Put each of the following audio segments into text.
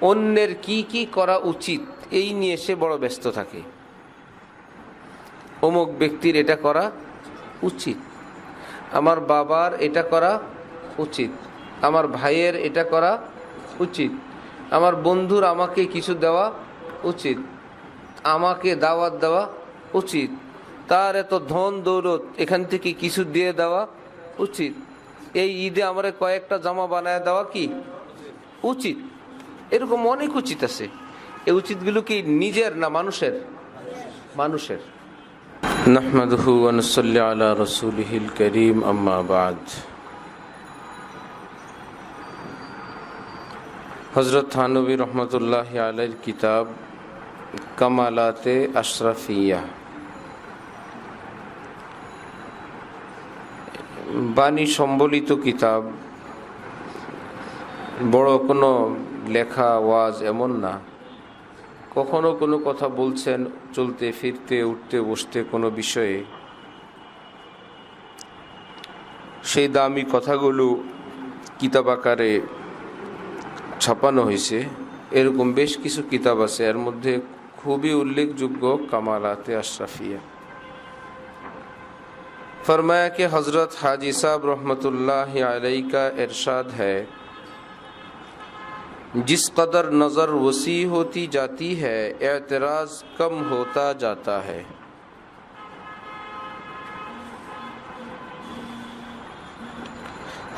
অন্যের কি কি করা উচিত এই নিয়ে সে বড় ব্যস্ত থাকে। অমুক ব্যক্তির এটা করা উচিত, আমার বাবার এটা করা উচিত, আমার ভাইয়ের এটা করা উচিত, আমার বন্ধুর আমাকে কিছু দেওয়া উচিত, আমাকে দাওয়াত দেওয়া উচিত, তার এত ধন দৌলত এখান থেকে কিছু দিয়ে দেওয়া উচিত, এই ঈদে আমার কয়েকটা জামা বানায় দেওয়া কি উচিত। এরকম অনেক উচিত আছে। এই উচিতগুলো কি নিজের না মানুষের? মানুষের। নাহমাদুহু ওয়া নুসাল্লি আলা রাসূলিহিল কারীম, আম্মা বা'দ। হযরত থানবী রহমাতুল্লাহি আলাইহির কিতাব কামালাতে আশরাফিয়া, বাণী সম্বলিত কিতাব। বড় কোনো লেখা ওয়াজ এমন না, কখনো কোনো কথা বলছেন চলতে ফিরতে উঠতে বসতে কোনো বিষয়ে, সেই দামি কথাগুলো কিতাব আকারে ছাপানো হয়েছে। এরকম বেশ কিছু কিতাব আছে, এর মধ্যে খুবই উল্লেখযোগ্য কামালাতে আশরাফিয়া। फरमाया कि हज़रत हाजी साहब रहमतुल्लाहि अलैहि का इरशाद है, जिस कदर नज़र वसी होती जाती है एतराज़ कम होता जाता है।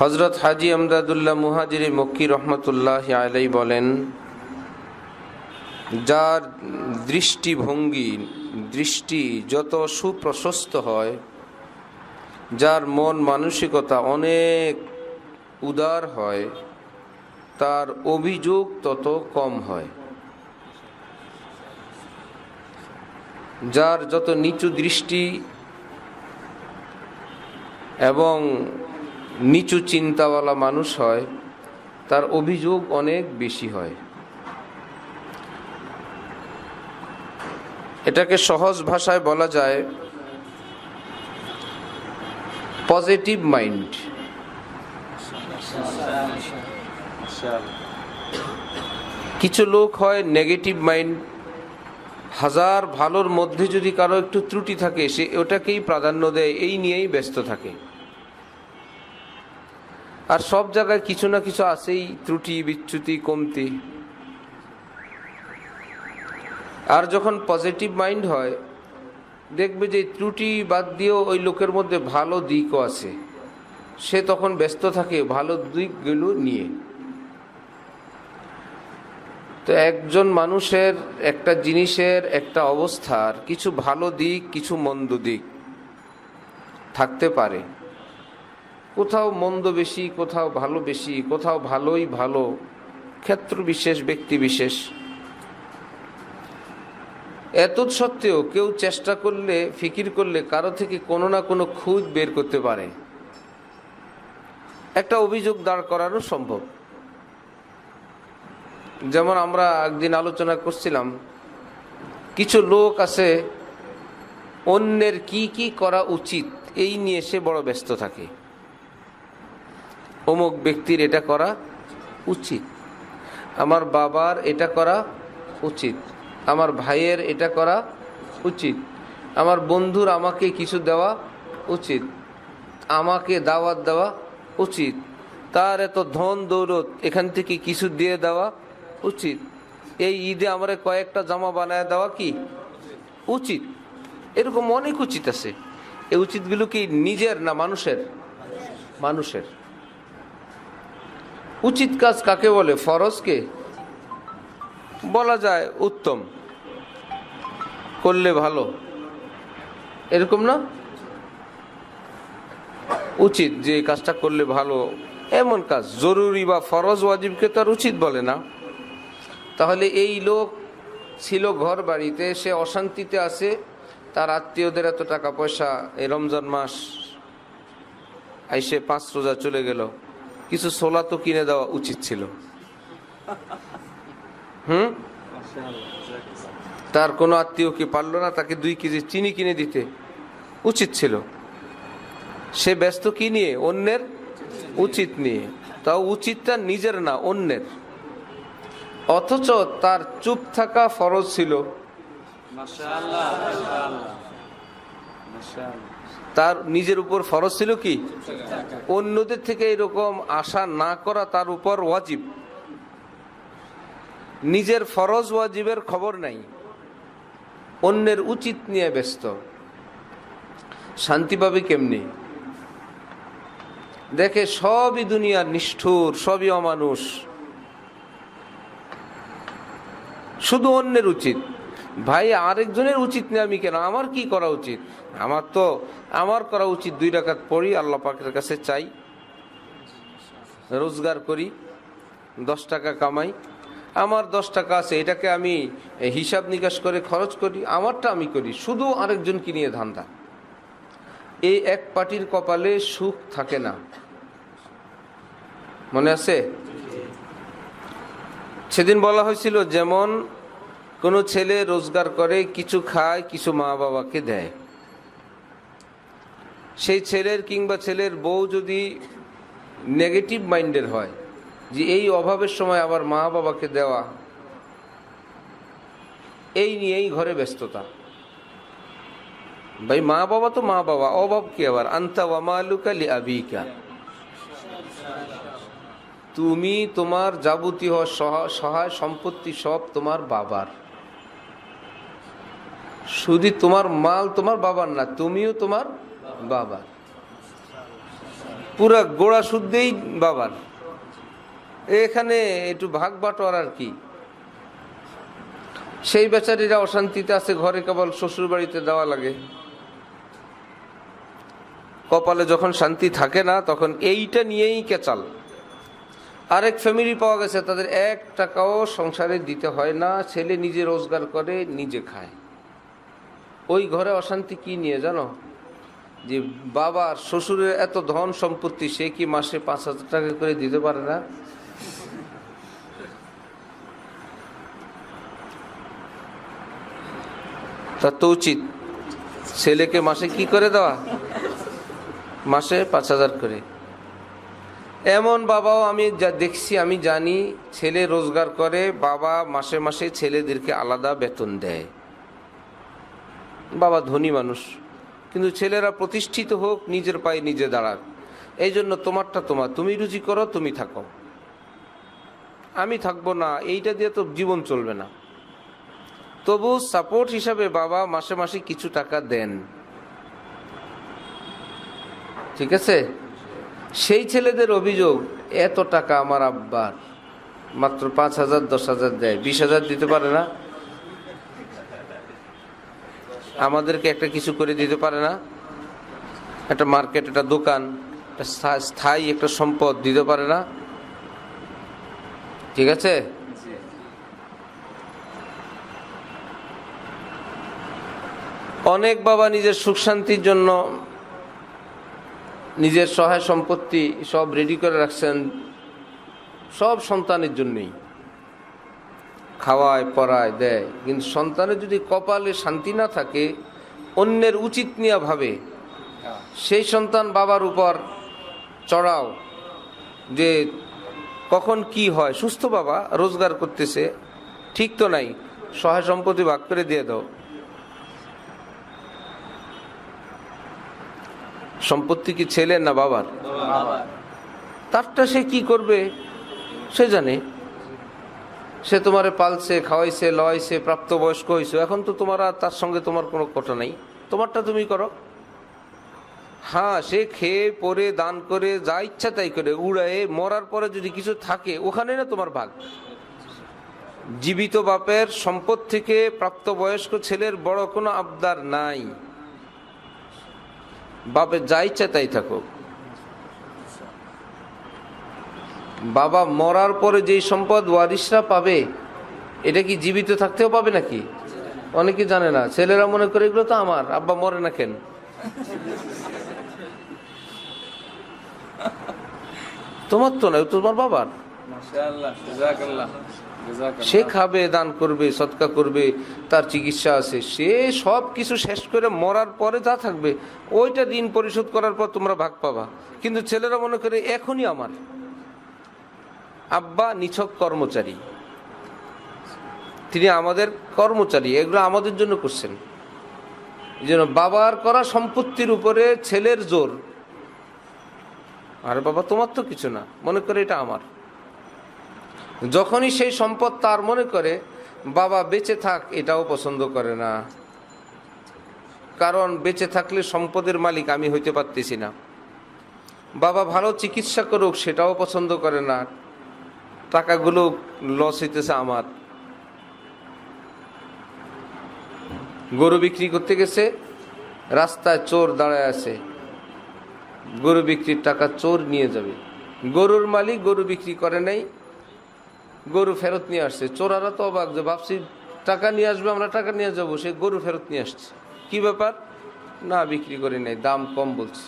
हज़रत हाजी अमदादुल्लाह मुहाजिर मक्की रहमतुल्लाहि अलैहि बोलेन, जार दृष्टिभंगी दृष्टि যত সুপ্রশস্ত হয়, যার মন মানসিকতা অনেক উদার হয়, তার অভিযোগ তত কম হয়। যার যত নিচু দৃষ্টি এবং নিচু চিন্তাওয়ালা মানুষ হয়, তার অভিযোগ অনেক বেশি হয়। এটাকে সহজ ভাষায় বলা যায় পজিটিভ মাইন্ড। কিছু লোক হয় নেগেটিভ মাইন্ড। হাজার ভালোর মধ্যে যদি কারো একটু ত্রুটি থাকে, সে ওটাকেই প্রাধান্য দেয়, এই নিয়েই ব্যস্ত থাকে। আর সব জায়গায় কিছু না কিছু আছেই, ত্রুটি বিচ্যুতি কমতি। আর যখন পজিটিভ মাইন্ড হয়, দেখবে যে ত্রুটি বাদ দিয়েও ওই লোকের মধ্যে ভালো দিকও আছে, সে তখন ব্যস্ত থাকে ভালো দিকগুলো নিয়ে। তো একজন মানুষের, একটা জিনিসের, একটা অবস্থার কিছু ভালো দিক কিছু মন্দ দিক থাকতে পারে। কোথাও মন্দ বেশি, কোথাও ভালো বেশি, কোথাও ভালোই ভালো, ক্ষেত্র বিশেষ, ব্যক্তি বিশেষ। এত সত্ত্বেও কেউ চেষ্টা করলে, ফিকির করলে কারো থেকে কোনো না কোনো খুঁত বের করতে পারে, একটা অভিযোগ দাঁড় করানো সম্ভব। যেমন আমরা একদিন আলোচনা করছিলাম, কিছু লোক আছে অন্যের কি কি করা উচিত এই নিয়ে সে বড় ব্যস্ত থাকে। অমুক ব্যক্তির এটা করা উচিত, আমার বাবার এটা করা উচিত, আমার ভাইয়ের এটা করা উচিত, আমার বন্ধুর আমাকে কিছু দেওয়া উচিত, আমাকে দাওয়াত দেওয়া উচিত, তার এত ধন দৌলত এখান থেকে কিছু দিয়ে দেওয়া উচিত, এই ঈদে আমার কয়েকটা জামা বানায় দেওয়া কি উচিত। এরকম অনেক উচিত আছে। এই উচিতগুলো কি নিজের না মানুষের? মানুষের। উচিত কাজ কাকে বলে? ফরজকে বলা যায় উত্তম, করলে ভালো, এরকম না? উচিত যে কাজটা করলে ভালো, এমন কাজ জরুরি বা ফরজ ওয়াজিবকে তো আর উচিত বলে না। তাহলে এই লোক ছিল ঘর বাড়িতে, সে অশান্তিতে আছে, তার আত্মীয়দের এত টাকা পয়সা, এই রমজান মাস আইসে 5 রোজা চলে গেল, কিছু ছোলা তো কিনে দেওয়া উচিত ছিল। তার কোনো আত্মীয় কি পারলো না তাকে 2 কেজি চিনি কিনে দিতে? উচিত ছিল। সে ব্যস্ত কি নিয়ে? অন্যের উচিত নিয়ে। তাও উচিতটা নিজের না, অন্যের। অথচ তার চুপ থাকা ফরজ ছিল। মাশাআল্লাহ, মাশাআল্লাহ, মাশাআল্লাহ। তার নিজের উপর ফরজ ছিল কি? অন্যদের থেকে এরকম আশা না করা তার উপর ওয়াজিব। নিজের ফরজ ওয়াজিবের খবর নাই, অন্যের উচিত নিয়ে ব্যস্ত। শান্তি পাবে কেমনি? দেখে সবই দুনিয়ার নিষ্ঠুর, সবই অমানুষ, শুধু অন্যের উচিত। ভাই আরেকজনের উচিত নিয়ে আমি কেন, আমার কি করা উচিত? আমার করা উচিত 2 রাকাত পড়ি, আল্লাহ পাকের কাছে চাই, রোজগার করি, 10 টাকা কামাই, আমার 10 টাকা আছে, এটাকে আমি হিসাব নিকাশ করে খরচ করি, আমারটা আমি করি, শুধু আরেকজনকে নিয়ে ধান্দা। এই এক পার্টির কপালে সুখ থাকে না, মনে আছে? সেদিন বলা হয়েছিল যেমন কোনো ছেলে রোজগার করে, কিছু খায়, কিছু মা বাবাকে দেয়। সেই ছেলের কিংবা ছেলের বউ যদি নেগেটিভ মাইন্ডের হয়, যে এই অভাবের সময় আবার মা বাবাকে দেওয়া, এই নিয়েই ঘরে ব্যস্ততা। ভাই মা বাবা তো মা বাবা, অভাব কি আবার? আনতা ওয়া মালুকা লিআবিকা, তুমি তোমার যাবতীয় সহায় সম্পত্তি সব তোমার বাবার, শুধু তোমার মাল তোমার বাবার না, তুমিও তোমার বাবার, পুরা গোড়া শুদ্ধেই বাবার। এখানে একটু ভাগ বাটোয়ার আর কি। সেই বেচারীরা অশান্তিতে আছে, ঘরে কেবল শ্বশুর বাড়িতে দেওয়া লাগে। কপালে যখন শান্তি থাকে না, তখন এইটা নিয়েই কেচাল। আরেক ফ্যামিলি পাওয়া গেছে, তাদের 1 টাকাও সংসারে দিতে হয় না, ছেলে নিজে রোজগার করে, নিজে খায়। ওই ঘরে অশান্তি কি নিয়ে জানো? যে বাবার শ্বশুরের এত ধন সম্পত্তি, সে কি মাসে 5,000 টাকা করে দিতে পারে না? তার তো উচিত ছেলেকে মাসে কি করে দেওয়া, মাসে 5,000 করে। এমন বাবাও আমি যা দেখছি, আমি জানি, ছেলে রোজগার করে, বাবা মাসে মাসে ছেলেদেরকে আলাদা বেতন দেয়। বাবা ধনী মানুষ, কিন্তু ছেলেরা প্রতিষ্ঠিত হোক, নিজের পায়ে নিজে দাঁড়াক, এই জন্য তোমারটা তোমার, তুমি রুজি করো, তুমি থাকো, আমি থাকবো না, এইটা দিয়ে তো জীবন চলবে না। তবু সাপোর্ট হিসাবে বাবা মাসে মাসে কিছু টাকা দেন, ঠিক আছে? সেই ছেলেদের অভিযোগ, এত টাকা আমার আব্বার, মাত্র 5,000 10,000 দেয়, 20,000 দিতে পারে না, আমাদেরকে একটা কিছু করে দিতে পারে না, একটা মার্কেট, একটা দোকান, একটা স্থায়ী একটা সম্পদ দিতে পারে না, ঠিক আছে? অনেক বাবা নিজের সুখ শান্তির জন্য নিজের সহায় সম্পত্তি সব রেডি করে রাখছেন, সব সন্তানের জন্যই, খাওয়ায় পড়ায় দেয়। কিন্তু সন্তানের যদি কপালে শান্তি না থাকে, অন্যের উচিত নিয়ে ভাবে, সেই সন্তান বাবার উপর চড়াও, যে কখন কি হয়। সুস্থ বাবা রোজগার করতেছে, ঠিক তো নাই, সহায় সম্পত্তি ভাগ করে দিয়ে দাও। সম্পত্তি কি ছেলের না বাবার? তারটা সে কি করবে সে জানে। সে তোমারে পালছে, খাওয়াইছে, লওয়াইছে, প্রাপ্তবয়স্ক হয়েছে, এখন তো তোমার আর তার সঙ্গে তোমার কোনো কথা নাই, তোমারটা তুমি করো। হ্যাঁ, সে খেয়ে পরে দান করে যা ইচ্ছা তাই করে উড়ায়ে, মরার পরে যদি কিছু থাকে ওখানে না তোমার ভাগ। জীবিত বাপের সম্পদ থেকে প্রাপ্তবয়স্ক ছেলের বড় কোনো আবদার নাই, বাপের যা ইচ্ছা তাই থাকুক। বাবা মরার পরে যেই সম্পদ ওয়ারিশরা পাবে, এটা কি জীবিত থাকতেও পাবে নাকি? অনেকে জানে না, ছেলেরা মনে করে এগুলো তো আমার, আব্বা মরে না কেন? তোমার তো নয়, তোমার বাবার। সে খাবে, দান করবে, সদকা করবে, তার চিকিৎসা আছে, সে সব কিছু শেষ করে মরার পরে যা থাকবে ওইটা ঋণ পরিশোধ করার পর তোমরা ভাগ পাবা। কিন্তু ছেলেরা মনে করে এখনই আমার। আব্বা নিছক কর্মচারী, তিনি আমাদের কর্মচারী, এগুলো আমাদের জন্য করছেন। এই জন্য বাবার করা সম্পত্তির উপরে ছেলের জোর, আরে বাবা তোমার তো কিছু না, মনে করে এটা আমার। যখনই সেই সম্পদ তার মনে করে, বাবা বেঁচে থাক এটাও পছন্দ করে না, কারণ বেঁচে থাকলে সম্পদের মালিক আমি হইতে পারতেছি না। বাবা ভালো চিকিৎসা করুক সেটাও পছন্দ করে না, টাকাগুলো লস হইতেছে আমার। গরু বিক্রি করতে গেছে, রাস্তায় চোর দাঁড়ায় আছে, গরু বিক্রির টাকা চোর নিয়ে যাবে। গরুর মালিক গরু বিক্রি করে নাই, গরু ফেরত নিয়ে আসছে। চোরারা তো অবাক, যে ভাবছি টাকা নিয়ে আসবে, আমরা টাকা নিয়ে যাব, সে গরু ফেরত নিয়ে আসছে। কি ব্যাপার? না বিক্রি করে নাই, দাম কম বলছে।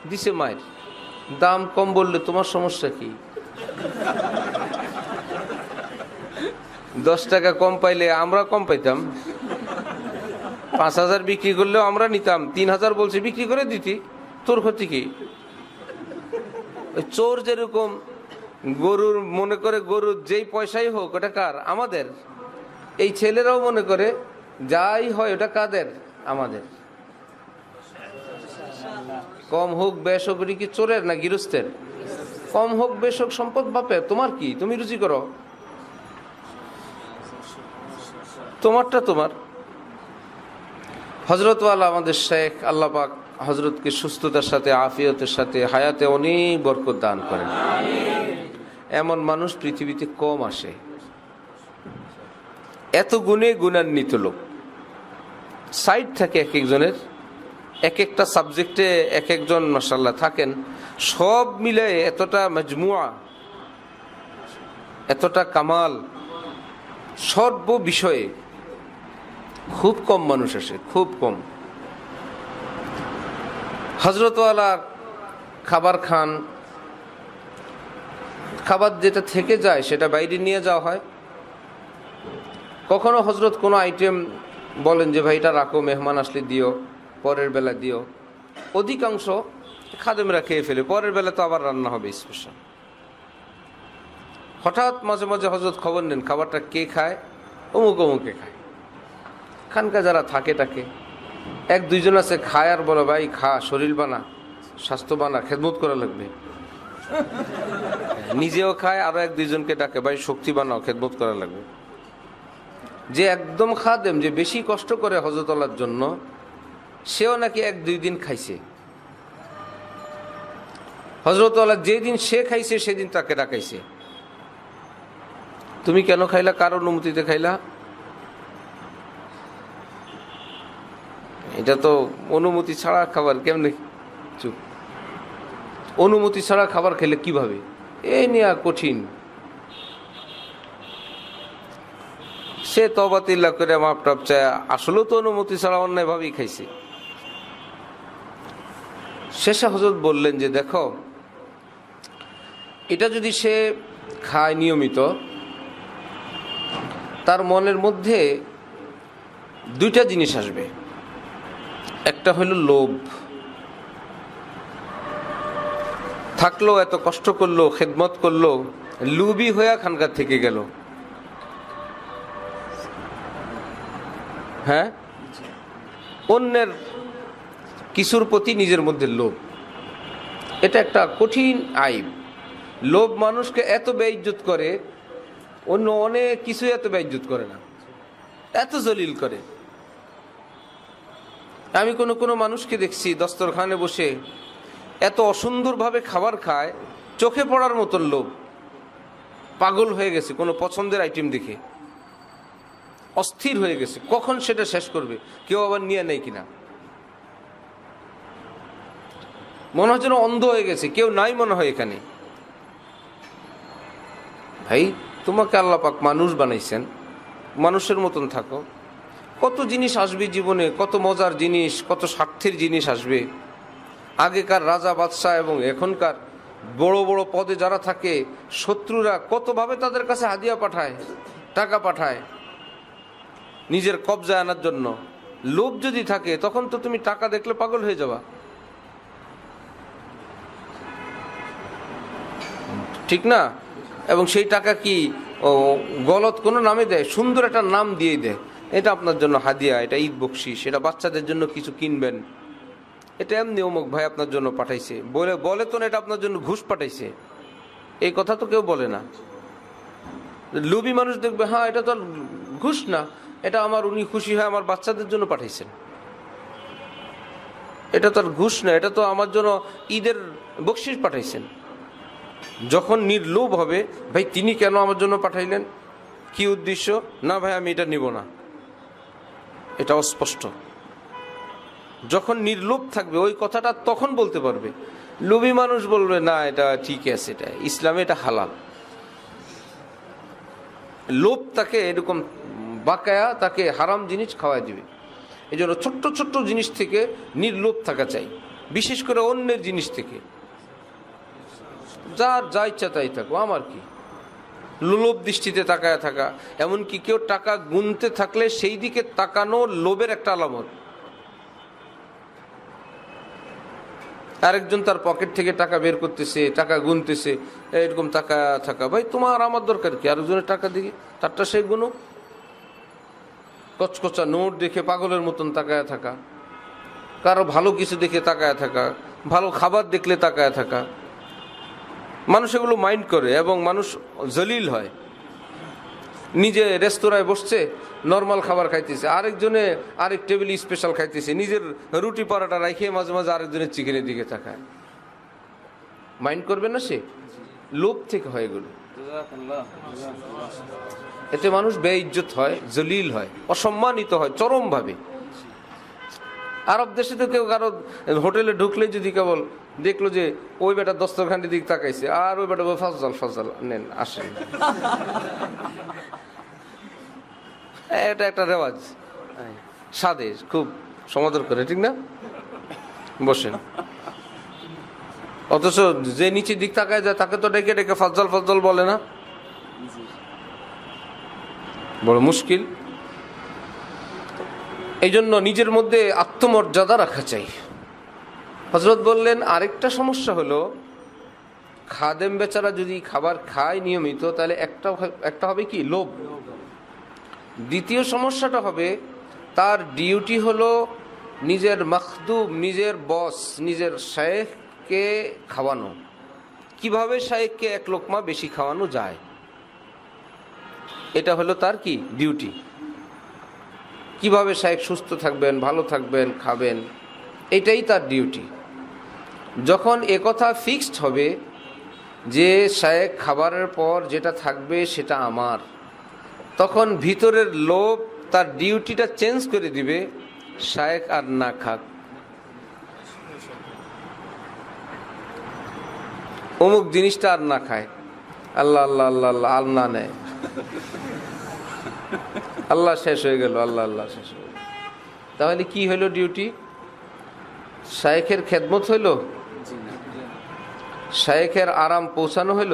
দিছে মায়ের। দাম কম বললে তোমার সমস্যা কি? 10 টাকা কম পাইলে আমরা কম পাইতাম, 5,000 বিক্রি করলেও আমরা নিতাম, 3,000 বলছে বিক্রি করে দিতি, তোর ক্ষতি কি? চোর যেরকম গরুর মনে করে গরুর যেই পয়সাই হোক ওটা কার? আমাদের। এই ছেলেরাও মনে করে যাই হয় ওটা কাদের? আমাদের। কম হোক বেশ হোক, কি চোরের না গৃহস্থের? কম হোক বেশ হোক সম্পদ বাপের, তোমার কি? তুমি রুজি করো, তোমারটা তোমার। হযরত ওয়ালা আমাদের শেখ, আল্লাহ পাক হযরতকে সুস্থতার সাথে আফিয়তের সাথে হায়াতে অনেক বরকত দান করেন। এমন মানুষ পৃথিবীতে কম আসে, এত গুণে গুণান্বিত লোক। সাইড থাকে এক একজনের, এক একটা সাবজেক্টে এক একজন মাশাআল্লাহ থাকেন, সব মিলে এতটা মজমুয়া, এতটা কামাল, সর্ব বিষয়ে খুব কম মানুষ আসে, খুব কম। হযরতওয়ালা খাবার খান, খাবার যেটা থেকে যায় সেটা বাইরে নিয়ে যাওয়া হয়। কখনো হযরত কোনো আইটেম বলেন যে ভাই এটা রাখো, মেহমান আসলে দিও, পরের বেলা দিও। অধিকাংশ খাদেমরা খেয়ে ফেলে, পরের বেলা তো আবার রান্না হবে স্পেশাল। হঠাৎ মাঝে মাঝে হযরত খবর নেন খাবারটা কে খায়, অমুক অমুকে খায়। খানকা যারা থাকে তাকে 1-2 জন আছে খায় আর বলে ভাই খা, শরীর বানা, স্বাস্থ্য বানা, খেদমত করা লাগবে। নিজেও খায়, আরো 1-2 জনকে ডাকে ভাই শক্তি বানাও, খেদমত করা লাগবে। যে একদম খাদেম, যে বেশি কষ্ট করে হযরত আল্লাহর জন্য, সেও নাকি 1-2 দিন খাইছে। হযরত আল্লাহ যেদিন সে খাইছে সেদিন তাকে ডাকাইছে, তুমি কেন খাইলা, কার অনুমতিতে খাইলা? এটা তো অনুমতি ছাড়া খাবার, কেমনে? চুপ। অনুমতি ছাড়া খাবার খেলে কিভাবে? এই নিয়ে কঠিন। সে তওবা তিল্লাহ করে মাপ টাপ চায়, আসলেও তো অনুমতি ছাড়া অন্যায়ভাবেই খাইছে। শেষে হযরত বললেন যে দেখো, এটা যদি সে খায় নিয়মিত, তার মনের মধ্যে 2টা জিনিস আসবে। একটা হলো লোভ, থাকলো এত কষ্ট করলো, খেদমত করলো, লুবি হয়ে খানকার থেকে গেল। হ্যাঁ, অন্যের কিছুর প্রতি নিজের মধ্যে লোভ, এটা একটা কঠিন আইব। লোভ মানুষকে এত বেইজ্জত করে, অন্য অনেক কিছু এত বেইজ্জত করে না, এত জলিল করে। আমি কোনো মানুষকে দেখছি দস্তরখানে বসে এত অসুন্দরভাবে খাবার খায়, চোখে পড়ার মতন লোভ, পাগল হয়ে গেছে কোনো পছন্দের আইটেম দেখে, অস্থির হয়ে গেছে কখন সেটা শেষ করবে, কেউ আবার নিয়ে নেয় কিনা। মনে হয় যেন অন্ধ হয়ে গেছে, কেউ নাই মনে হয় এখানে। ভাই তোমাকে আল্লাহ পাক মানুষ বানাইছেন, মানুষের মতন থাকো। কত জিনিস আসবে জীবনে, কত মজার জিনিস, কত স্বার্থের জিনিস আসবে। আগেকার রাজা বাদশাহ এবং এখনকার বড় বড় পদে যারা থাকে, শত্রুরা কতভাবে তাদের কাছে হাদিয়া পাঠায়, টাকা পাঠায় নিজের কবজায় আনার জন্য। লোভ যদি থাকে তখন তো তুমি টাকা দেখলে পাগল হয়ে যাবা, ঠিক না? এবং সেই টাকা কি ও গলত কোনো নামে দেয়, সুন্দর একটা নাম দিয়ে দেয়, এটা আপনার জন্য হাদিয়া, এটা ঈদ বকশিস, এটা বাচ্চাদের জন্য কিছু কিনবেন, এটা এমনি অমুক ভাই আপনার জন্য পাঠাইছে, বলে তো না এটা আপনার জন্য ঘুষ পাঠাইছে, এই কথা তো কেউ বলে না। লোভী মানুষ দেখবে, হ্যাঁ এটা তো আর ঘুষ না, এটা আমার উনি খুশি হয় আমার বাচ্চাদের জন্য পাঠাইছেন, এটা তো আর ঘুষ না, এটা তো আমার জন্য ঈদের বকশিস পাঠাইছেন। যখন নির্লোভ হবে, ভাই তিনি কেন আমার জন্য পাঠাইলেন, কি উদ্দেশ্য, না ভাই আমি এটা নিব না, এটা অস্পষ্ট। যখন নির্লোভ থাকবে ওই কথাটা তখন বলতে পারবে। লোভী মানুষ বলবে না এটা ঠিক আছে, এটা ইসলামে এটা হালাল। লোভ তাকে এরকম বাকায়া তাকে হারাম জিনিস খাওয়াই দিবে। এই জন্য ছোট্ট ছোট্ট জিনিস থেকে নির্লোভ থাকা চাই, বিশেষ করে অন্যের জিনিস থেকে। যার যা ইচ্ছা তাই থাকো, আমার কি, লোভ দৃষ্টিতে তাকায় থাকা, এমনকি কেউ টাকা গুনতে থাকলে সেই দিকে তাকানো লোভের একটা আলামত। আরেকজন তার পকেট থেকে টাকা বের করতেছে, টাকা গুনতেছে, এরকম টাকা থাকা, ভাই তোমার আমার দরকার কি, আরেকজনের টাকা দিকে তারটা সে গুনো। কচকচা নোট দেখে পাগলের মতন তাকায় থাকা, কারো ভালো কিছু দেখে তাকায় থাকা, ভালো খাবার দেখলে তাকায় থাকা, মানুষ এগুলো মাইন্ড করে এবং মানুষ জলিল হয়। নিজে রেস্তোরাঁয় বসছে, নর্মাল খাবার খাইতেছে, আরেকজনে আরেক টেবিল স্পেশাল খাইতেছে, নিজের রুটি পরাটা রাখে মাঝে মাঝে আরেকজনের চিকেনের দিকে তাকায়। মাইন্ড করবে না, সে লোভ থেকে হয় এগুলো। এতে মানুষ বেইজ্জত হয়, জলিল হয়, অসম্মানিত হয় চরমভাবে। আরব দেশে তো কেউ কারো হোটেলে ঢুকলে যদি কেবল দেখলো যে ওই বেটা দস্তরখানির দিক তাকাইছে, আর ওই বেটা ফজল ফজল নেন আসেন, এটা একটা রেওয়াজ, সাদে খুব সমাদর করে, ঠিক না, বসেন। অথচ যে নিচের দিক তাকায় যায় তাকে তো ডেকে ডেকে ফজল ফজল বলে না, বড় মুশকিল। এই জন্য নিজের মধ্যে আত্মমর্যাদা রাখা চাই। হযরত বললেন আরেকটা সমস্যা হলো, খাদেম বেচারা যদি খাবার খায় নিয়মিত, তাহলে একটা হবে কি, লোভ। দ্বিতীয় সমস্যাটা হবে, তার ডিউটি হলো নিজের মখদুম, নিজের বস, নিজের শায়েখকে খাওয়ানো। কিভাবে শায়েখকে এক লোকমা বেশি খাওয়ানো যায়, এটা হলো তার কি ডিউটি। কিভাবে শায়েখ সুস্থ থাকবেন, ভালো থাকবেন, খাবেন, এটাই তার ডিউটি। যখন একথা ফিক্সড হবে যে শায়েখ খাবারের পর যেটা থাকবে সেটা আমার, তখন ভিতরের লোভ তার ডিউটিটা চেঞ্জ করে দিবে, শায়েখ আর না খাক, অমুক জিনিসটা আর না খায়, আল্লাহ আল্লাহ আল্লাহ আল্লাহ আর না নেয়, আল্লাহ শেষ হয়ে গেল, আল্লাহ আল্লাহ শেষ হয়ে গেল। তাহলে কি হইল ডিউটি, শায়েখের খেদমত হইল, শায়েখের আরাম পৌঁছানো হইল,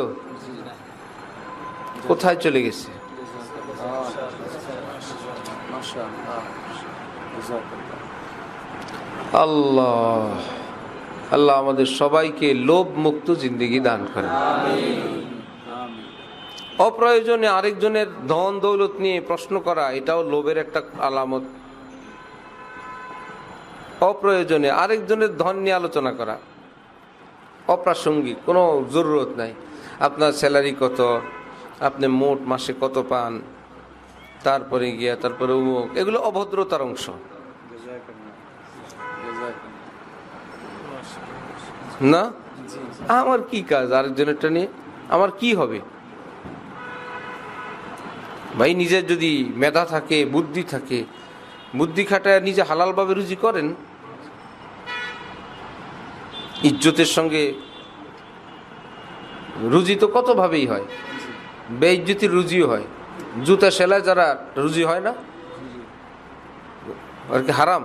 কোথায় চলে গেছে? আল্লাহ আল্লাহ আমাদের সবাইকে লোভ মুক্ত জিন্দেগি দান করেন। অপ্রয়োজনে আরেকজনের ধন দৌলত নিয়ে প্রশ্ন করা, এটাও লোভের একটা আলামত। অপ্রয়োজনে আরেকজনের ধন নিয়ে আলোচনা করা, অপ্রাসঙ্গিক, কোনো জরুরত নাই। আপনার স্যালারি কত, আপনি মোট মাসে কত পান, তারপরে অমুক, এগুলো অভদ্রতার অংশ না। আমার কি কাজ আরেকজনেরটা নিয়ে, আমার কি হবে? ভাই নিজের যদি মেধা থাকে, বুদ্ধি থাকে, বুদ্ধি খাটায় নিজে হালালভাবে রুজি করেন, ইজ্জতের সঙ্গে। রুজি তো কত ভাবেই হয়, বেইজ্জতির রুজিও হয়। জুতা সেলাই যারা রুজি হয় না, আর কি হারাম?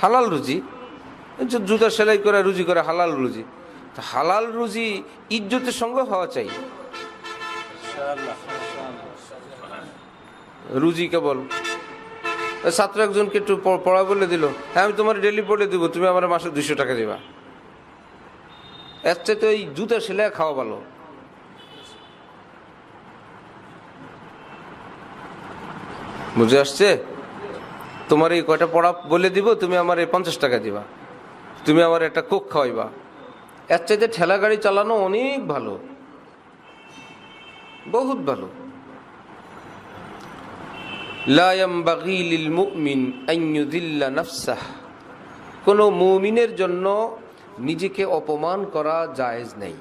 হালাল রুজি, জুতা সেলাই করে রুজি করে হালাল রুজি। হালাল রুজি ইজ্জতের সঙ্গে হওয়া চাই। রুজি কেবল ছাত্র একজনকে একটু পড়া বলে দিল, হ্যাঁ আমি তোমার ডেলি পড়ে দেবো, তুমি আমার মাসে 200 টাকা দেবা। এর চাইতে ওই জুতা সেলাই খাওয়া ভালো। বুঝে আসছে? তোমার এই কয়টা পড়া বলে দিব, তুমি আমার এই 50 টাকা দিবা, তুমি আমার একটা কোক খাওয়াইবা। এর চাইতে ঠেলা গাড়ি চালানো অনেক ভালো, বহুত ভালো। লা ইয়ামবাগি লিল মুমিন আন ইউযিল্লা নাফসাহ, কোন মুমিনের জন্য নিজেকে অপমান করা জায়েজ নেই।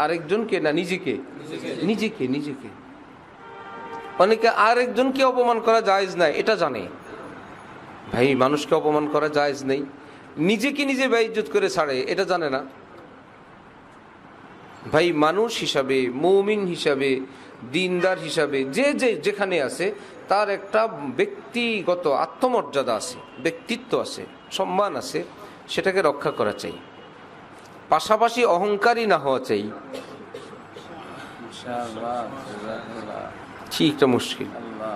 আরেকজনকে না, নিজেকে নিজেকে নিজেকে অনেকে আরেকজনকে অপমান করা জায়েজ নাই এটা জানে, ভাই মানুষকে অপমান করা জায়েজ নেই, নিজেকে নিজে বেইজ্জত করে ছাড়ে এটা জানে না। ভাই মানুষ হিসাবে, মুমিন হিসাবে, দিনদার হিসাবে যে যে যেখানে আছে তার একটা ব্যক্তিগত আত্মমর্যাদা আছে, ব্যক্তিত্ব আছে, সম্মান আছে, সেটাকে রক্ষা করা চাই। পাশাপাশি অহংকারী না হওয়া চাই। মাশাআল্লাহ, জাযাকাল্লাহ। ঠিকটা মুশকিল। আল্লাহ,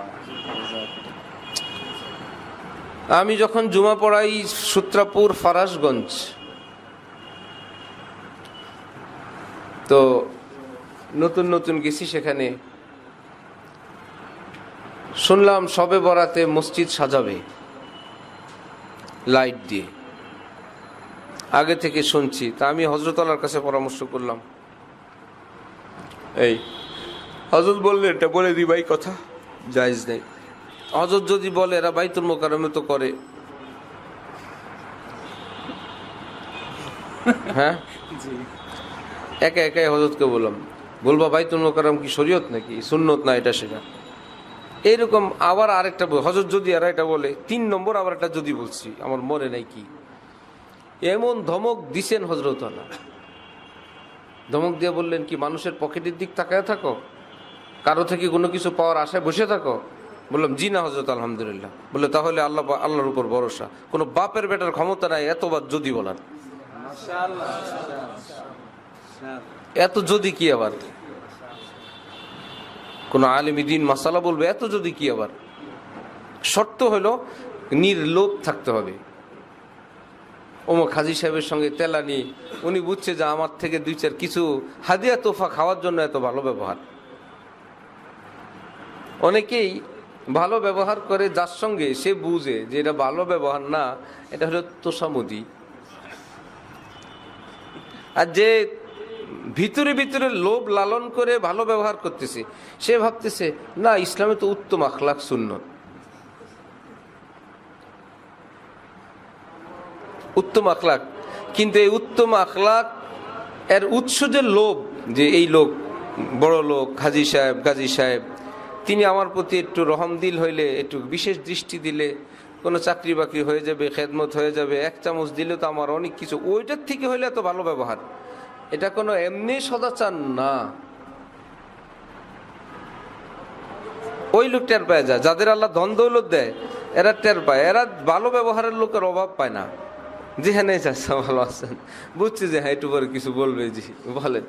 আমি যখন জুমা পড়াই সূত্রাপুর ফারাসগঞ্জ, তো নতুন নতুন গেছি, সেখানে শুনলাম শবে বরাতে মসজিদ সাজাবে লাইট দিয়ে। আগে থেকে শুনছি, তা আমি হযরত আল্লাহর কাছে পরামর্শ করলাম। এই হযরত বললে এটা বলে দি ভাই, কথা জায়েজ নেই। হযরত যদি বলে এরা বাইতুল মোকাররমে তো করে, হ্যাঁ জি। একা একাই হযরতকে বললাম, বলবা বাইতুল মোকাররম কি শরীয়ত নাকি সুন্নত না এটা সেটা, এইরকম। আবার আরেকটা হযরত যদি এরা এটা বলে, 3 নম্বর আবার একটা যদি বলছি, আমার মনে নাই কি, এমন ধমক দিছেন হযরত আল্লাহ। ধমক দিয়ে বললেন কি, মানুষের পকেটের দিক তাকায় থাকো, কারো থেকে কোনো কিছু পাওয়ার আশায় বসে থাকো? বললাম জি না হযরত, আলহামদুলিল্লাহ। বলে তাহলে আল্লাহর উপর ভরসা, কোনো বাপের বেটার ক্ষমতা নাই এতবার যদি বলার। মাশাআল্লাহ, মাশাআল্লাহ। এত যদি কি আবার, কোন আলেম দ্বীন মাসালা বলবে এত যদি কি আবার। শর্ত হলো নির্লোভ থাকতে হবে। ওমর হাজী সাহেবের সঙ্গে তেলানি, উনি বুঝছে যে আমার থেকে 2-4 কিছু হাদিয়া তোফা খাওয়ার জন্য এত ভালো ব্যবহার। অনেকেই ভালো ব্যবহার করে যার সঙ্গে সে বুঝে যে এটা ভালো ব্যবহার না, এটা হলো তোষামদি। আর যে ভিতরে ভিতরে লোভ লালন করে ভালো ব্যবহার করতেছে, সে ভাবতেছে না ইসলামে তো উত্তম আখলাক সুন্নত, উত্তম আখলাক। কিন্তু এই উত্তম আখলাক এর উৎস যে লোভ, যে এই লোক বড় লোক, হাজী সাহেব, গাজী সাহেব, তিনি আমার প্রতি একটু রহমদিল হইলে, একটু বিশেষ দৃষ্টি দিলে কোনো চাকরি বাকরি হয়ে যাবে, খেদমত হয়ে যাবে, 1 চামচ দিলে তো আমার অনেক কিছু, ওইটার থেকে হইলে এত ভালো ব্যবহার। এটা কোনো এমনি সদাচার না। ওই লোক টের পায় যায়, যাদের আল্লাহ ধন দৌলত দেয় এরা টের পায়, এরা ভালো ব্যবহারের লোকের অভাব পায় না। যেখানে চাচ্ছা ভালো আছেন, বুঝছি যে হ্যাঁ একটু পরে কিছু বলবে, জি বলেন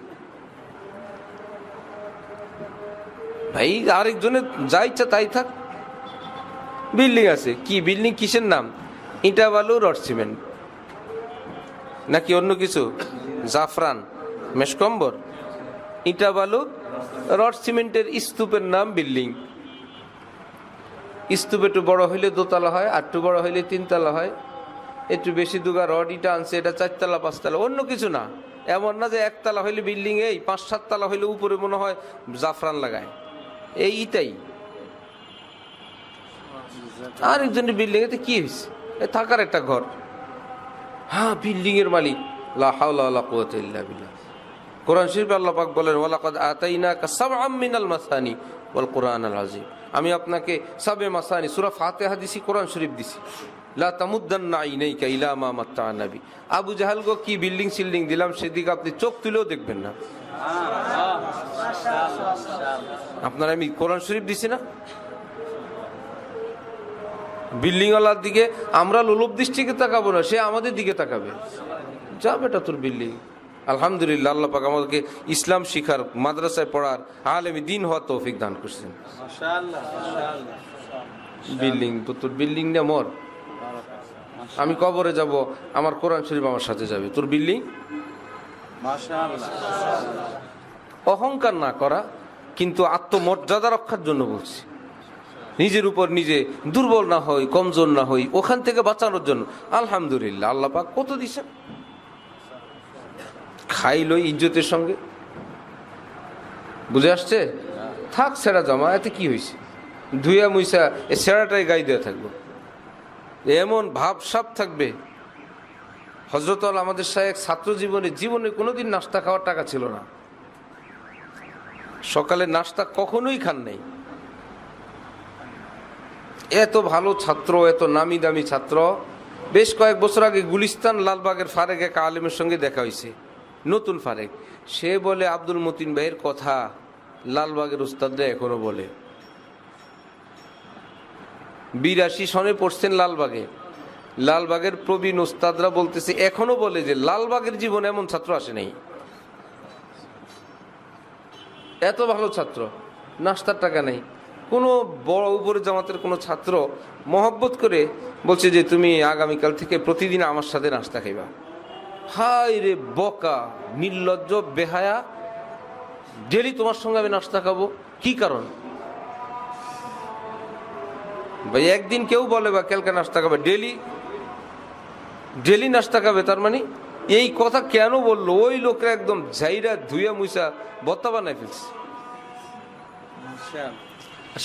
ভাই। আরেকজনের যা ইচ্ছা তাই থাক। বিল্ডিং আছে, কি বিল্ডিং, কিসের নাম? ইটা বালু রড সিমেন্ট নাকি অন্য কিছু? জাফরান, মেশকম্বর, ইটা বালু রড সিমেন্টের স্তূপের নাম বিল্ডিং। স্তূপ একটু বড় হইলে 2 তলা হয়, আর একটু বড় হইলে 3 তলা হয়। একটু বেশি দুগা রড ইটা আনছে, এটা 4 তলা 5 তলা, অন্য কিছু না। এমন না যে 1 তলা হইলে বিল্ডিং, এই 5-7 তলা হইলে উপরে মনে হয় জাফরান লাগায়, এই ইটাই। আর একজনের বিল্ডিং এতে কি হয়েছে, থাকার একটা ঘর, হ্যাঁ বিল্ডিং এর মালিক। লা হাওলা ওয়ালা কুওয়াতা ইল্লা বিল্লাহ। কোরআন শরীফে আল্লাহ পাক বলেন, ওয়ালাকাদ আতাইনাকা সাবআম মিনাল মাসানি ওয়াল কুরআনাল আযীম। আমি আপনাকে সাবে মাসানি, সূরা ফাতিহা দিছি, কোরআন শরীফ দিছি। লা তামুদ্দান্না আইনাইকা ইলা মা মাত্তা'না বি। আবু জাহাল গো কি বিল্ডিং সিল্ডিং দিলাম, সেদিকে আপনি চোখ তুলেও দেখবেন না। আপনার আমি কোরআন শরীফ দিছি না। বিল্ডিংওয়ালার দিকে আমরা লোলুপ দৃষ্টিকে তাকাবো না, সে আমাদের দিকে তাকাবে। যা বেটা তোর বিল্ডিং। আলহামদুলিল্লাহ, আল্লাহ পাক আমাদেরকে ইসলাম শিখার, মাদ্রাসায় পড়ার, আলেমে দ্বীন হওয়ার তৌফিক দান করছেন। মাশাআল্লাহ, মাশাআল্লাহ। বিল্ডিং তো তোর বিল্ডিং না মোর। আমি কবরে যাব, আমার কোরআন শরীফ আমার সাথে যাবে, তোর বিল্ডিং। মাশাআল্লাহ। অহংকার না করা, কিন্তু আত্মমর্যাদা রক্ষার জন্য বলছি, নিজের উপর নিজে দুর্বল না হই, কমজোর না হই, ওখান থেকে বাঁচানোর জন্য। আলহামদুলিল্লাহ, আল্লাহ পাক কত দিছেন। খাইল ইজ্জতের সঙ্গে, বুঝে আসছে? থাক ছেঁড়া জামা, এতে কি হয়েছে, ধুইয়া মুইসা এ ছেঁড়াটাই গায়ে দেওয়া থাকবো, এমন ভাবসাব থাকবে। হযরত আলী আমাদের শায়েখ ছাত্র জীবনে কোনোদিন নাস্তা খাওয়ার টাকা ছিল না, সকালে নাস্তা কখনোই খান নাই। এত ভালো ছাত্র, এত নামি দামি ছাত্র। বেশ কয়েক বছর আগে গুলিস্তান লালবাগের ফারেক এক আলেমের সঙ্গে দেখা হয়েছে, নতুন ফারেক। সে বলে আব্দুল মতিন ভাইয়ের কথা লালবাগের উস্তাদরা এখনো বলে। 82 সনে পড়ছেন লালবাগে, লালবাগের প্রবীণ উস্তাদরা বলতেছে এখনো বলে যে লালবাগের জীবনে এমন ছাত্র আসে নাই। এত ভালো ছাত্র, নাস্তার টাকা নেই। কোনো বড় উপরে জামাতের কোনো ছাত্র মহব্বত করে বলছে যে তুমি আগামীকাল থেকে প্রতিদিন আমার সাথে নাস্তা খাইবা। হাই রে বকা, নির্লজ্জ, বেহায়া, ডেলি তোমার সঙ্গে আমি নাস্তা খাবো, কি কারণ ভাই? একদিন কেউ বলে বা কালকে নাস্তা খাবে, ডেলি নাস্তা খাবে, তার মানে এই কথা কেন বললো? ওই লোকরা একদম ঝাইরা ধুইয়া মুইসা বত্তা বানায় ফেলছে।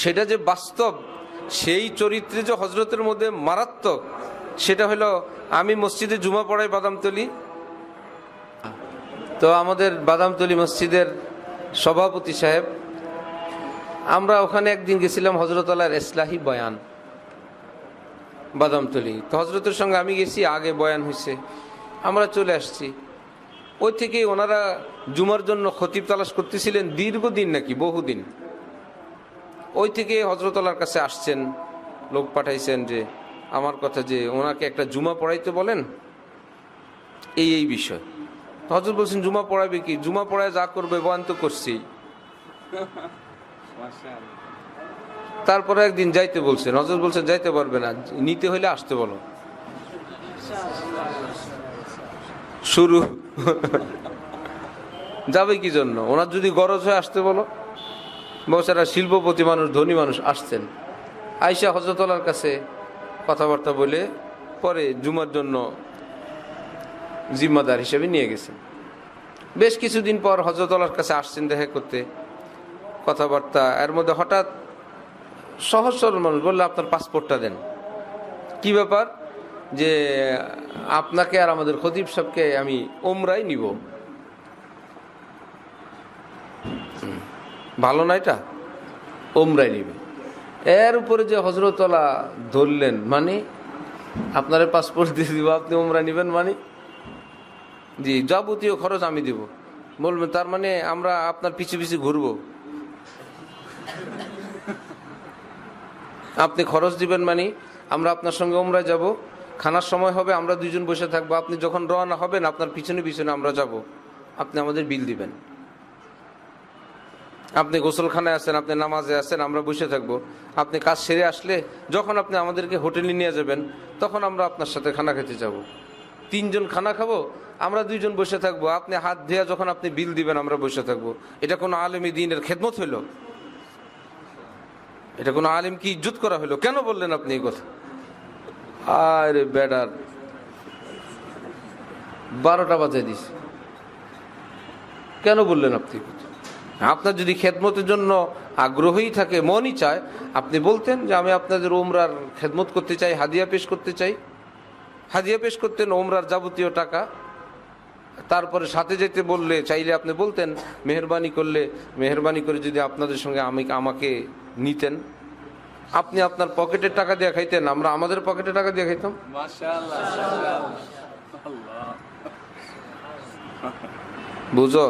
সেটা যে বাস্তব, সেই চরিত্রে যে হজরতের মধ্যে মারাত্মক, সেটা হলো আমি মসজিদে জুমা পড়াই বাদামতলী। তো আমাদের বাদামতলী মসজিদের সভাপতি সাহেব, আমরা ওখানে একদিন গেছিলাম হযরত আল্লাহর ইসলাহি বয়ান বাদামতলী। তো হজরতের সঙ্গে আমি গেছি, আগে বয়ান হয়েছে, আমরা চলে আসছি। ওই থেকে ওনারা জুমার জন্য খতিব তালাশ করতেছিলেন দীর্ঘদিন, নাকি বহুদিন। ওই থেকে হযরত আল্লাহর কাছে আসছেন, লোক পাঠাইছেন যে আমার কথা যে ওনাকে একটা জুমা পড়াইতে বলেন, এই বিষয়। হযরত বলছেন জুমা পড়াবে কি? জুমা পড়ায় যা করবে বয়ান তো করছি। তারপরে একদিন যাইতে বলছেন, হযরত বলছেন যাইতে পারবে না, নিতে হইলে আসতে বলো। শুরু যাবে কি জন্য? ওনার যদি গরজ হয় আসতে বলো। বেচারা শিল্পপতি মানুষ, ধনী মানুষ, আসছেন। আয়েশা হযরত আল্লাহর কাছে কথাবার্তা বলে পরে জুমার জন্য জিম্মাদার হিসেবে নিয়ে গেছেন। বেশ কিছুদিন পর হযরত আল্লাহর কাছে আসছেন দেখা করতে, কথাবার্তা। এর মধ্যে হঠাৎ সহজ সরল মানুষ বললে আপনার পাসপোর্টটা দেন। কি ব্যাপার? যে আপনাকে আর আমাদের খতিব সাহেবকে আমি ওমরাই নিব। ভালো না এটা? ওমরাই নিবে। এর উপরে যে হযরত আল্লাহ ধরলেন, মানে আপনার পাসপোর্ট দিয়ে দিব, আপনি ওমরা নিবেন, মানে জি যাবতীয় খরচ আমি দিব। বলবেন তার মানে আমরা আপনার পিছু পিছু ঘুরবো, আপনি খরচ দিবেন, মানে আমরা আপনার সঙ্গে ওমরায় যাব, খানার সময় হবে আমরা দুইজন বসে থাকবো, আপনি যখন রওনা হবেন আপনার পিছনে পিছনে আমরা যাব, আপনি আমাদের বিল দিবেন। আপনি গোসলখানায় আছেন, আপনি নামাজে আছেন, আমরা বসে থাকবো। আপনি কাজ সেরে আসলে যখন আপনি আমাদেরকে হোটেলে নিয়ে যাবেন, তখন আমরা আপনার সাথে খানা খেতে যাব। 3 জন খানা খাবো, আমরা 2 জন বসে থাকবো। আপনি হাত ধুয়ে যখন আপনি বিল দিবেন আমরা বসে থাকবো। এটা কোনো আলেম দ্বীনের খেদমত হইল? এটা কোনো আলেম কি ইজ্জত করা হইলো? কেন বললেন আপনি এই কথা? আরে বেডার 12টা বাজায় দিস, কেন বললেন আপনি? আপনার যদি খেদমতের জন্য আগ্রহী থাকে, মনই চায়, আপনি বলতেন যে আমি আপনাদের ওমরার খেদমত করতে চাই, হাদিয়া পেশ করতে চাই। হাদিয়া পেশ করতেন, ওমরার যাবতীয় টাকা। তারপরে সাথে যেতে বললে চাইলে আপনি বলতেন মেহরবানি করলে, মেহরবানি করে যদি আপনাদের সঙ্গে আমাকে নিতেন। আপনি আপনার পকেটের টাকা দিয়ে খাইতেন, আমরা আমাদের পকেটে টাকা দিয়ে খাইতাম। বুঝো?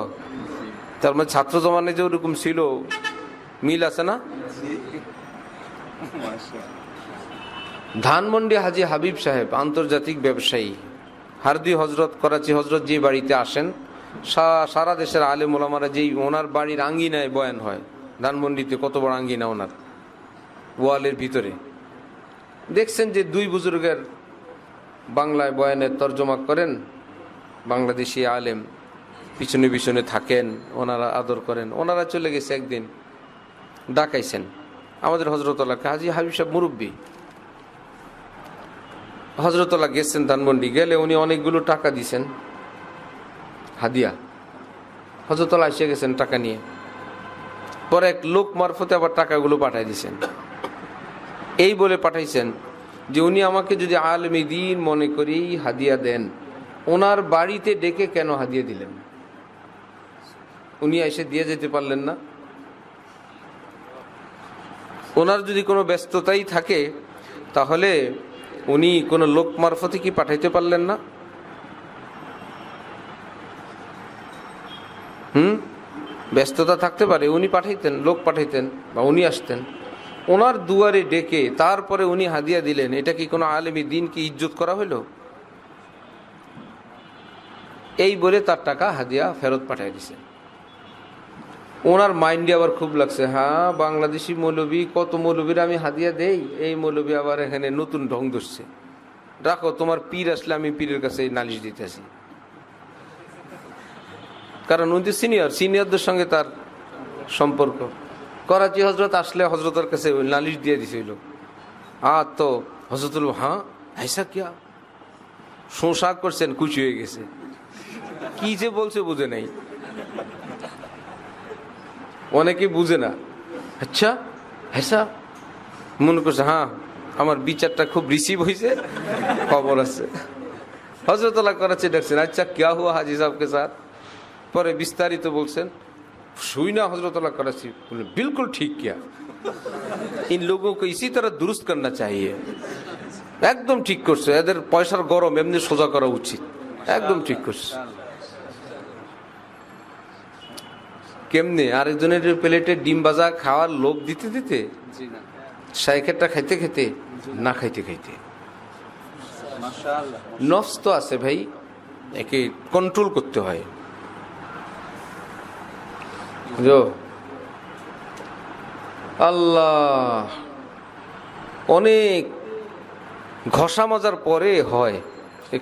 তার মানে ছাত্র জমানায় যে ওরকম ছিল, মিল আছে না? ধানমন্ডি হাজী হাবিব সাহেব আন্তর্জাতিক ব্যবসায়ী, হারদি হজরত, করাচি হজরত যে বাড়িতে আসেন, সারা দেশের আলেম ওলামারা যেই ওনার বাড়ির আঙ্গিনায় বয়ান হয়। ধানমন্ডিতে কত বড় আঙ্গিনা ওনার, ওয়ালের ভিতরে। দেখছেন যে 2 বুজুর্গের বাংলায় বয়ানের তর্জমা করেন, বাংলাদেশি আলেম পিছনে পিছনে থাকেন, ওনারা আদর করেন। ওনারা চলে গেছে একদিন, ডাকাইছেন আমাদের হজরতওয়ালা হাজী হাবিব সাহেব মুরব্বী। হজরতওয়ালা গেছেন ধানমন্ডি, গেলে উনি অনেকগুলো টাকা দিছেন হাদিয়া। হজরতওয়ালা এসে গেছেন টাকা নিয়ে, পরে এক লোক মারফতে আবার টাকাগুলো পাঠাই দিছেন। এই বলে পাঠাইছেন যে উনি আমাকে যদি আলেমে দ্বীন মনে করি হাদিয়া দেন, ওনার বাড়িতে ডেকে কেন হাদিয়া দিলেন? উনি এসে দিয়ে যেতে পারলেন না? ওনার যদি কোনো ব্যস্ততাই থাকে তাহলে উনি কোনো লোক মারফতে কি পাঠাইতে পারলেন না? ব্যস্ততা থাকতে পারে, উনি পাঠাইতেন, লোক পাঠাইতেন বা উনি আসতেন। ওনার দুয়ারে ডেকে তারপরে উনি হাদিয়া দিলেন, এটা কি কোনো আলেমী দ্বীন কি ইজ্জত করা হইল? এই বলে তার টাকা হাদিয়া ফেরত পাঠাই দিছে। ওনার মাইন্ডে আবার খুব লাগছে, হ্যাঁ বাংলাদেশি মৌলবী, কত মৌলবীর আমি হাদিয়া দেই, এই মৌলবী আবার এখানে নতুন ঢং ধরছে, রাখো তোমার পীর আসলে আমি পীরের কাছে নালিশ দিতেছি। কারণ উনি সিনিয়রদের সঙ্গে তার সম্পর্ক। করাচি হজরত আসলে হজরতের কাছে নালিশ দিয়ে দিছিল। তো হজরতুল হ্যাঁ ऐसा क्या, শোঁশাক করছেন, খুশি হয়ে গেছে, কি যে বলছে বুঝে নাই। অনেকে বুঝে না, আচ্ছা ऐसा মনে করছে হ্যাঁ আমার বিচারটা খুব রিসিভ হয়েছে, খবর আছে। হজরতুল্লাহ করাচি দেখছেন, আচ্ছা क्या हुआ हाजी साहब के साथ, পরে বিস্তারিত বলছেন। শুই না হজরতুল্লাহ कराची बोले बिल्कुल ठीक किया, इन लोगों को इसी तरह दुरुस्त करना चाहिए। একদম ঠিক করছে, এদের পয়সার গরম এমনি সোজা করা উচিত, একদম ঠিক করছে। কেমনে আরেকজনের প্লেটে ডিম ভাজা খাওয়ার লোভ দিতে দিতে, শাইখেরটা খাইতে খেতে, না খাইতে খাইতে। নফস তো আছে ভাই, একে কন্ট্রোল করতে হয়। আল্লাহ, অনেক ঘষা মজার পরে হয়,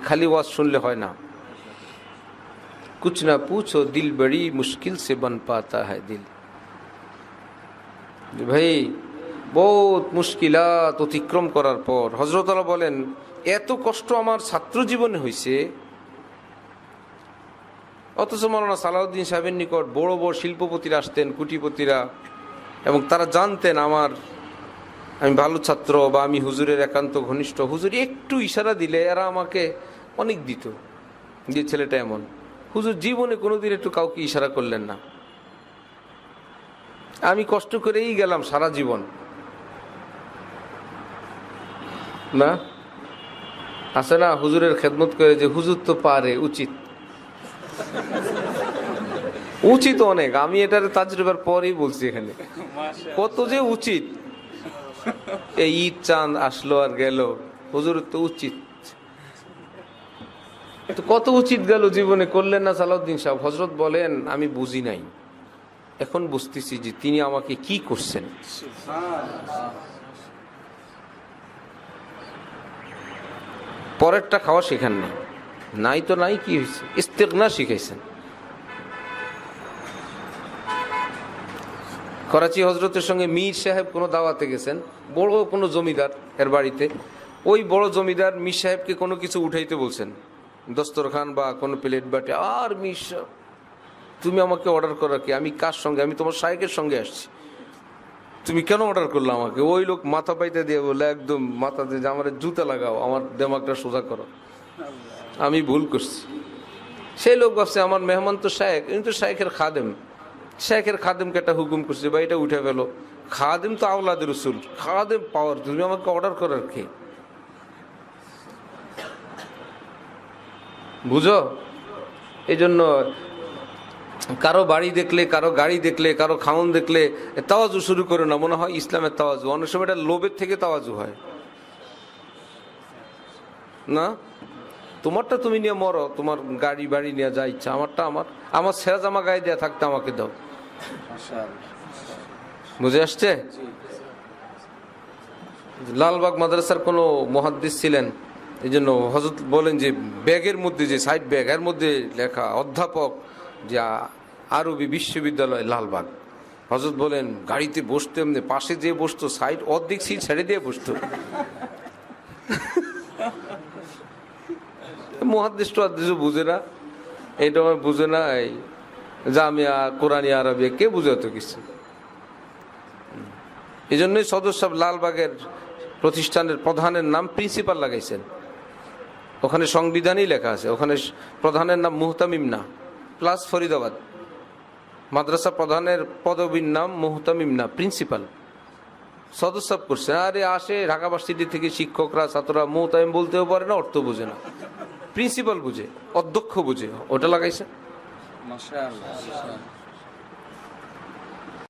খালি ওয়াজ শুনলে হয় না। कुछ ना पूछो दिल बड़ी मुश्किल से बन पाता है दिल। ভাই বহুত মুশকিলাত অতিক্রম করার পর হযরত আল্লাহ বলেন, এত কষ্ট আমার ছাত্র জীবনে হয়েছে, অথচ মাওলানা সালাউদ্দিন সাহেবের নিকট বড় বড় শিল্পপতিরা আসতেন, কুটিপতিরা, এবং তারা জানতেন আমি ভালো ছাত্র বা আমি হুজুরের একান্ত ঘনিষ্ঠ। হুজুর একটু ইশারা দিলে এরা আমাকে অনেক দিত, যে ছেলেটা এমন। হুজুর জীবনে কোনোদিন একটু কাউকে ইশারা করলেন না। আমি কষ্ট করেই গেলাম সারা জীবন, না আছে না হুজুরের খেদমত করে যে হুজুর তো পারে, উচিত উচিত অনেক। আমি এটার তাজরিবার পরেই বলছি এখানে কত যে উচিত। এই ঈদ চাঁদ আসলো আর গেল, হুজুরের তো উচিত, তো কত উচিত গেল জীবনে, করলেন না সালাউদ্দিন সাহেব। হযরত বলেন, আমি বুঝি নাই, এখন বুঝতেছি যে তিনি আমাকে কি করছেন। পরেরটা খাওয়া শেখান নাই, নাই তো নাই, কি হয়েছে, ইস্তেগনা শিখাইছেন। করাচি হজরতের সঙ্গে মীর সাহেব কোনো দাওয়াতে গেছেন, বড় কোনো জমিদার এর বাড়িতে। ওই বড় জমিদার মীর সাহেবকে কোনো কিছু উঠাইতে বলছেন, দস্তরখান বা কোনো প্লেট বাটে। আর মীর সাহেব, তুমি আমাকে অর্ডার করা কি, আমি কার সঙ্গে, আমি তোমার শায়েখের সঙ্গে আসছি, তুমি কেন অর্ডার করলো আমাকে? ওই লোক মাথা পাইতে দিয়ে বলে, একদম মাথা দিয়ে আমার জুতা লাগাও, আমার দেমাগটা সোজা করো, আমি ভুল করছি। সেই লোক ভাবছে আমার মেহমান তো শায়েখ, কিন্তু শায়েখের খাদেম, শায়েখের খাদেমকে একটা হুকুম করছে, বা এটা উঠে ফেলো। খাদেম তো আওলাদের রসুল, খাদেম পাওয়ার, তুমি আমাকে অর্ডার করার কে? বুঝো? এই জন্য কারো বাড়ি দেখলে, কারো গাড়ি দেখলে, কারো খাওন দেখলে তাওয়াজু শুরু করো না, মনে হয় ইসলামের তাওয়াজু। অনেক সময় এটা লোভের থেকে তাওয়াজু হয় না। তোমারটা তুমি নিয়ে মরো, তোমার গাড়ি বাড়ি নিয়ে যা ইচ্ছা, আমারটা আমার ছেঁড়া জামা গায়ে দেওয়া থাকতে আমাকে দাও। বুঝে আসছে? লালবাগ মাদ্রাসার কোনো মুহাদ্দিস ছিলেন, এই জন্য হযরত বলেন যে ব্যাগের মধ্যে, যে সাইড ব্যাগ, এর মধ্যে লেখা অধ্যাপক যে আরবি বিশ্ববিদ্যালয় লালবাগ। হযরত বলেন গাড়িতে বসতে এমনি পাশে যে বসতো সাইড অর্ধেক সিট ছেড়ে দিয়ে বসতো। মুহাদ্দিস টুহাদ্দিসও বুঝে না, এটা বুঝে না, এই জামিয়া কোরআনী আরবিয়া কে বুঝে তো কিছু। এই জন্যই সদর সাহেব লালবাগের প্রতিষ্ঠানের প্রধানের নাম প্রিন্সিপাল লাগাইছেন। ওখানে সংবিধানই লেখা আছে, ওখানে প্রধানের নাম মুহতামিম না, প্লাস ফরিদাবাদ মাদ্রাসা প্রধানের পদবীর নাম মুহতামিম না, প্রিন্সিপাল। সদর সাহেব করছেন। আরে আসে ঢাকা ভার্সিটি থেকে শিক্ষকরা ছাত্ররা মুহতামিম বলতেও পারে না, অর্থ বুঝে না, প্রিন্সিপাল বুঝে, অধ্যক্ষ বুঝে, ওটা লাগাইছে। মাশাআল্লাহ।